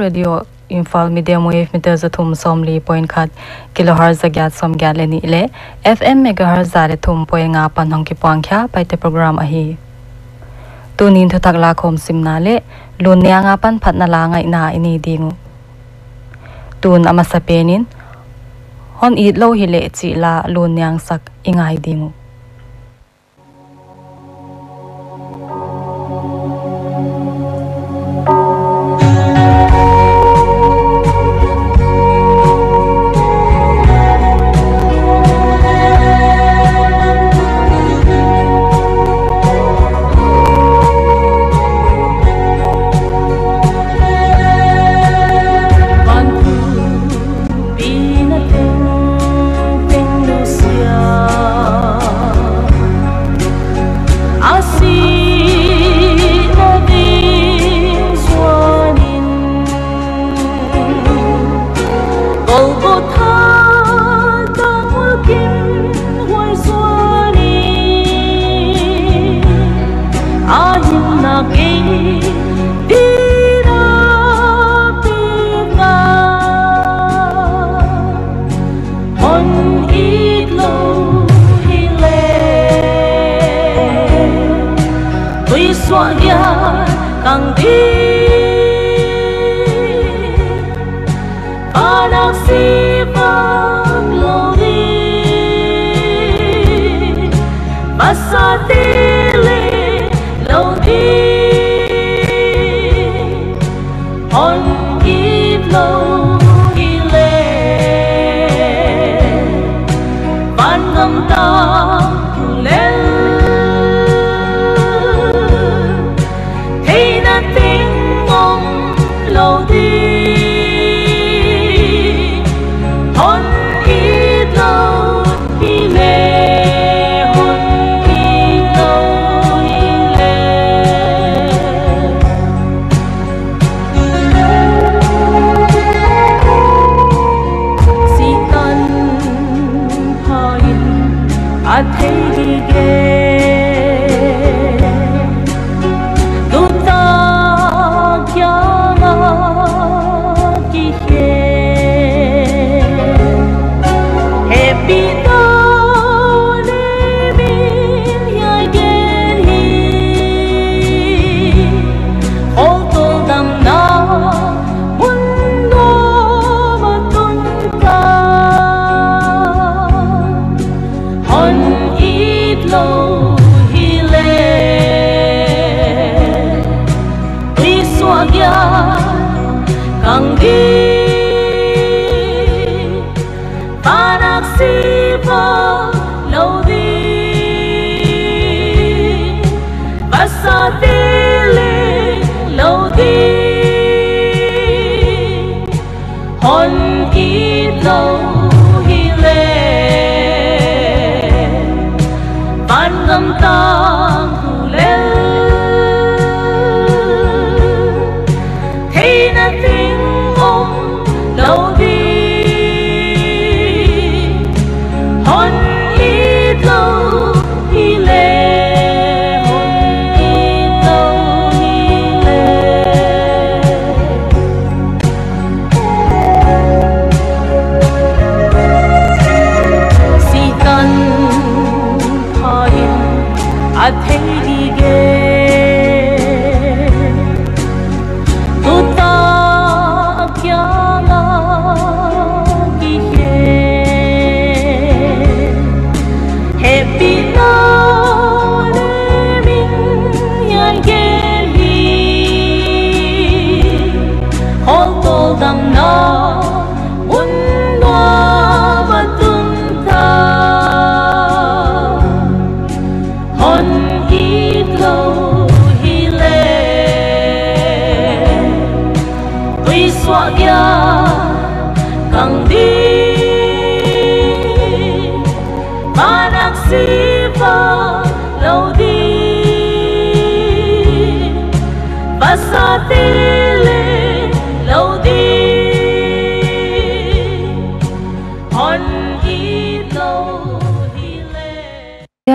Radio Imphal Medium Wave Meter Zathum Somli Point Khat Kilohertz Agyat Som Gyaleni Ile FM Megahertz Zare Thum Poenga Panhong Ki Pangkha Paite Program Ahi Tunin Thutak Lakhom Simnale Lunya nga pan phat na langai na ini dingu Tun amasapenin Hon it lo hile chi la lunyang sak ingai dingu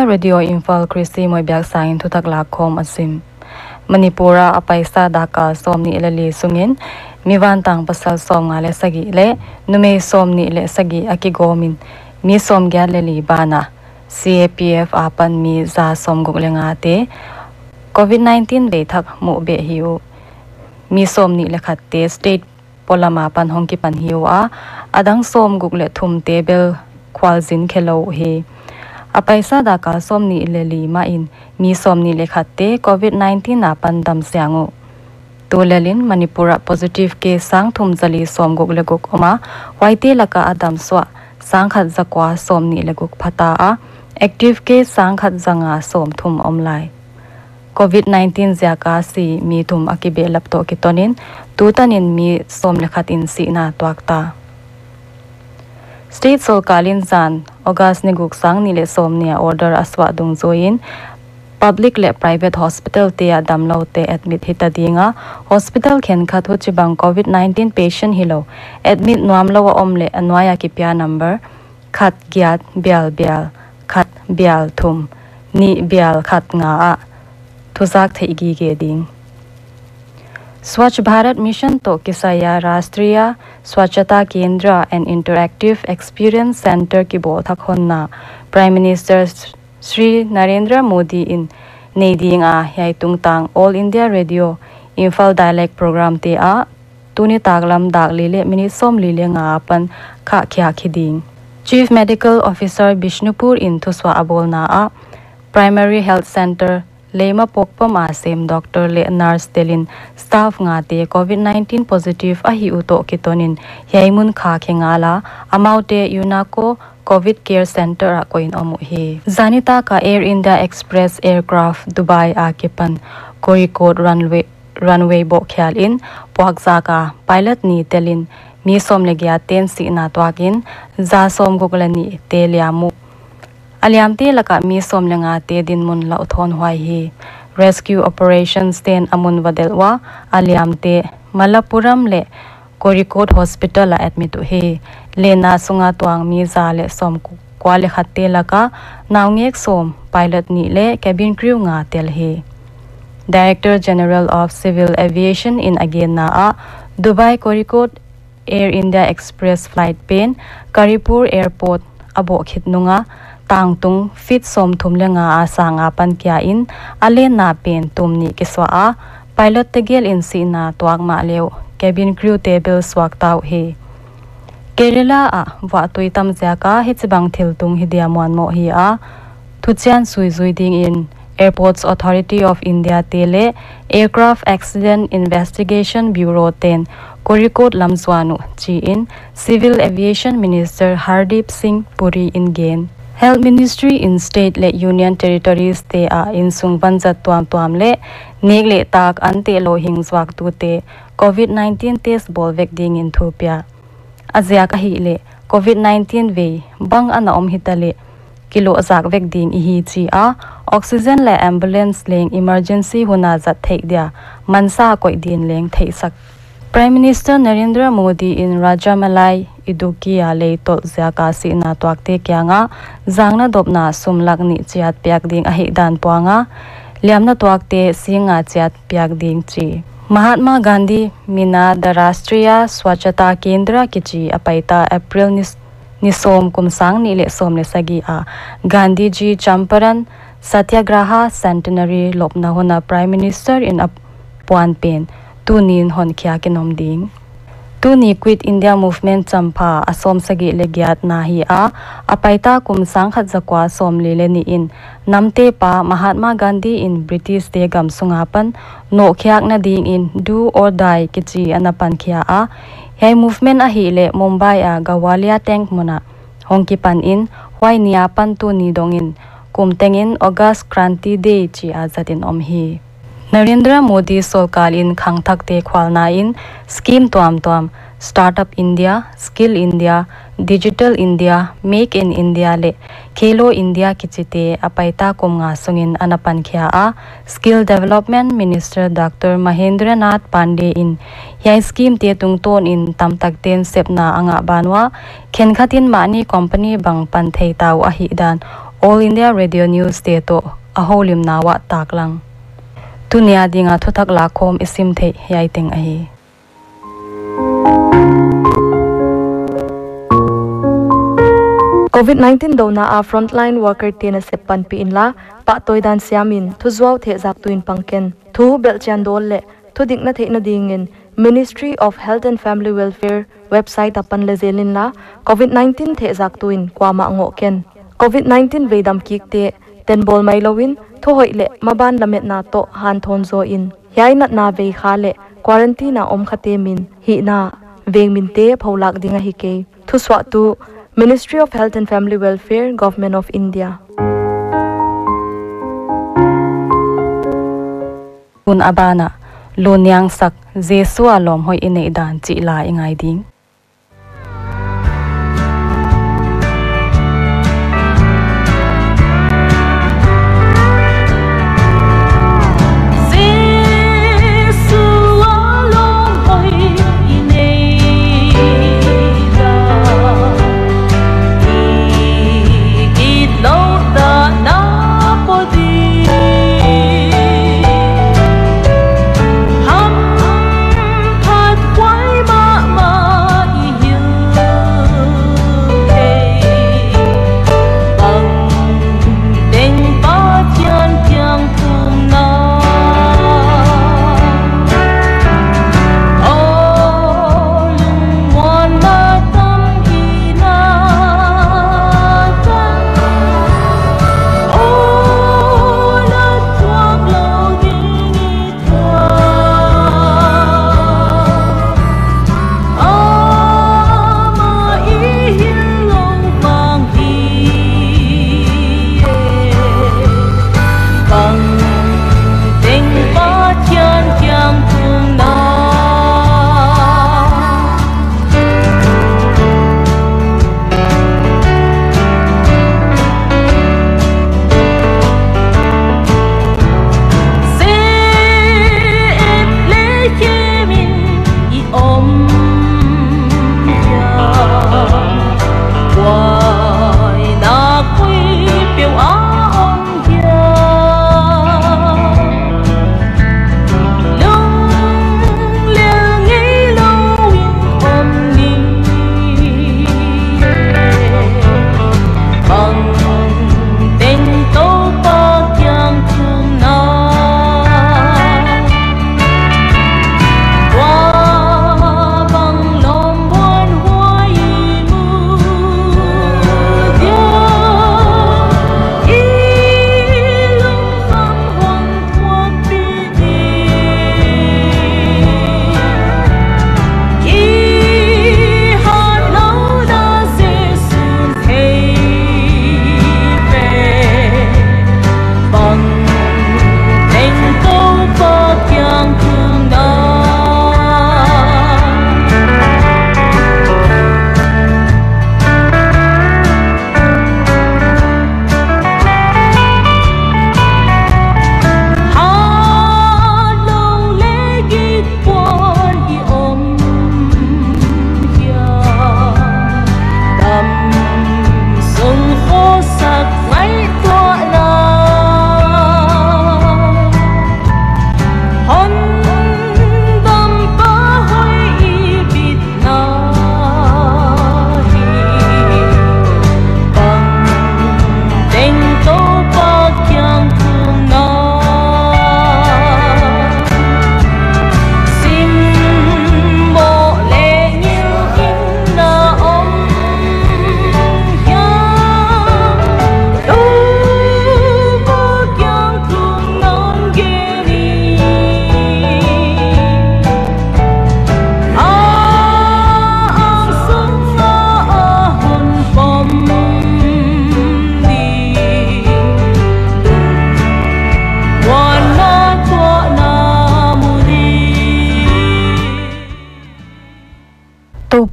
Radio Imphal Christy Moi Biak Sain Thutak Lakhom Asim Manipura Apaisa Dhaka Somni Elali Sungin mi van tang pasal som nga le sagi le nume som ni le sagi aki gomin mi som gya le li bana CAPF apan mi za som guk le nga te COVID-19 be thak mu be hiu mi som ni le khat te state polama pan hong ki pan hiu a adang som guk le thum table kwal zin khelo he apaisa da ka som ni le li ma in mi som ni le khat te COVID-19 na pan dam siangu Tulelin Manipura positive case sang thum jali som guk le guk oma waite laka adam swa sang khat zakwa som ni le guk phata a active case sang khat zanga som thum omlai COVID-19 zaka si mi thum akibe lapto kitonin tutanin mi som le khatin si na twakta State Solkalin Zan August ni guk sang ni le som nia order aswa dung zoin Public le private hospital te adam lo te admit hita dinga hospital khen khathu chibang COVID-19 patient hilo admit nuam lo omle anwaya ki pia number khat gyat bial bial khat bial thum ni bial khat nga a thuzak theigi ge ding Swachh Bharat Mission to Kisaya Rashtriya Swachhata Kendra and Interactive Experience Center ki bo thakhonna Prime Minister Sri Narendra Modi in Neiding a Yai Tungtang All India Radio Infal Dialect Program te a Tuni Taglam Dak Lile Minisom Lile nga apan Kha Kya Khiding Chief Medical Officer Bishnupur in Thuswa Abol na a Primary Health Center Lema Pokpam Asem Dr. Le Nurse Telin Staff nga te COVID-19 positive a hi uto kitonin Yaimun Kha Khengala Amaute Yunako COVID Care Center a koin omu hi Zanita ka Air India Express aircraft Dubai a kipan Kozhikode runway bo khyal in Pwakza ka pilot ni telin mi som legya ten si na twakin za som goglani te liamu aliam te laka mi som lenga te din mun la uthon hwai hi rescue operations ten amun wadelwa aliam te Malapuram le Kozhikode hospital a admit he lena sunga tuang mi za le som kwale khatte laka nawngek som pilot ni le cabin crew nga tel he Director General of Civil Aviation in again na a Dubai Kozhikode Air India Express flight pen Karipur Airport abo khitnunga tangtung fit som thumlenga asanga pan kya in ale na pen tumni kiswa a pilot tegel in sina twagma leo cabin crew table swak taw he Kerala a wa toitam jaka hichbang thiltung hidiamwan mo hi a thuchian sui ding in Airports Authority of India tele Aircraft Accident Investigation Bureau ten Kozhikode lamswanu chi in Civil Aviation Minister Hardip Singh Puri in gain Health Ministry in State le Union Territories te a in sungban jat tuam le negle tak ante lo hing zwak tu te COVID-19 test bolvek ding in thupia azia ka hi le COVID-19 ve bang ana om hitale kilo azak vek ding hi chi a oxygen le ambulance leng emergency huna zat thek dia mansa koi din leng thei sak Prime Minister Narendra Modi in Rajamalai Iduki ale to zaka si na twakte kya nga zangna dopna sumlak ni chiat piak ding a hi dan puanga liamna twakte singa chiat piak ding chi Mahatma Gandhi Mina da Rashtriya Swachhata Kendra kichi apaita April nisom kumsang ni le som le sagi a Gandhi ji Champaran Satyagraha Centenary lopna hona Prime Minister in Puan Pen tunin hon kya kinom ding Tuni Quit India Movement champa asom sagi legiat na hi a apaita kumsang khat zakwa som lele ni in namte pa Mahatma Gandhi in British te gam sungapan no khyak na ding in do or die kichi anapan khya a hei movement a hi le Mumbai a Gawalia tank mona hongki pan in hwai nia pan tu ni dongin kumtengin August Kranti Day chi azatin om hi Narendra Modi Solkal in Khangthak te khwalna in scheme tuam Startup India, Skill India, Digital India, Make in India le Khelo India kichite apaita kumnga sungin anapan khya a Skill Development Minister Dr. Mahendra Nath Pandey in yai scheme te tungton in tamtak ten sepna anga banwa khenkhatin mani company bang pan thei taw a hi dan All India Radio News te to aholim nawa taklang Tunia dinga thutak la khom isim the yai teng a hi COVID-19 do na a frontline worker tina sepan pi in la pa toidan siamin thu zuaw the zak tuin pangken thu belchan dol le thu dingna theina dingin Ministry of Health and Family Welfare website apan le zelin la COVID-19 the zak tuin kwama ngo ken COVID-19 veidam kikte ten bol mai lowin thu hoile maban lamet na to han thon zo in yainat na ve khale quarantine om khate min hi na veng min te pholak dinga hi ke thu swa tu Ministry of Health and Family Welfare, Government of India. Un abana, lunyang sak Jesu alom hoi ine dan chi la ingai ding.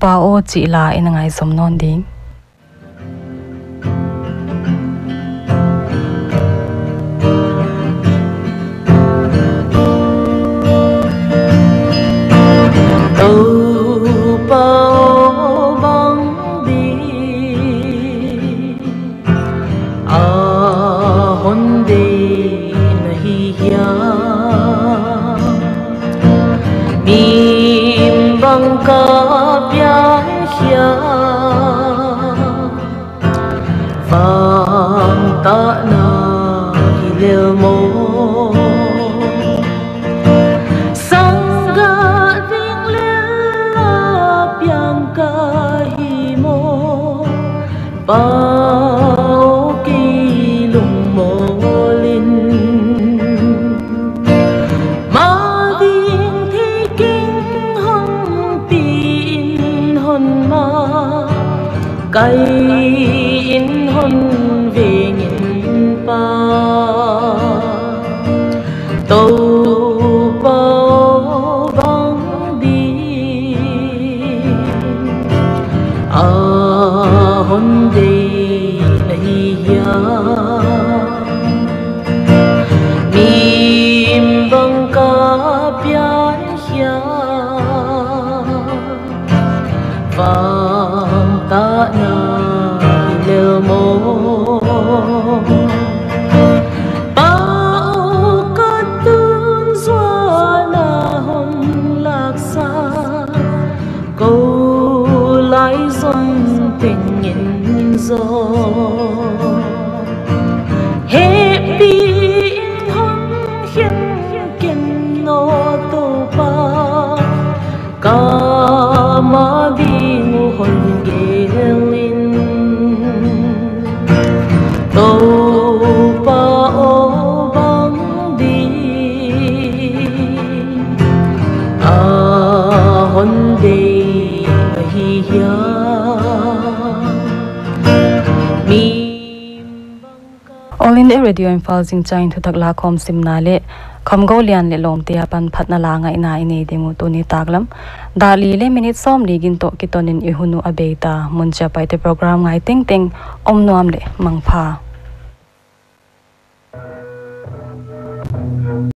Pa o chi la in ngai som non ding tu pa o bang di a hon de nahi ya mim bang ka bao kỳ lùng mô linh mà viên thi kinh hôn tin hôn ma cây in hôn về nhìn pa tô bao vắng đi hôn đi này ya mìm băng ca pian ya vang ta na leo mo bao cát tương doa na hồng lạc xa câu lại dòng tình nhìn gió happy hôn hiên kiên nó tô pa ca ma bi ngu hôn gelin tô pa o bang đi hôn đi hi ya All in the radio and falling chain to takla kom simnale Kamgolian le lom te apan phatna la nga ina ini dingu tuni taglam dali le minute som ligin to kitonin ihunu abeita muncha paite program ngai ting ting omnuam le mangpha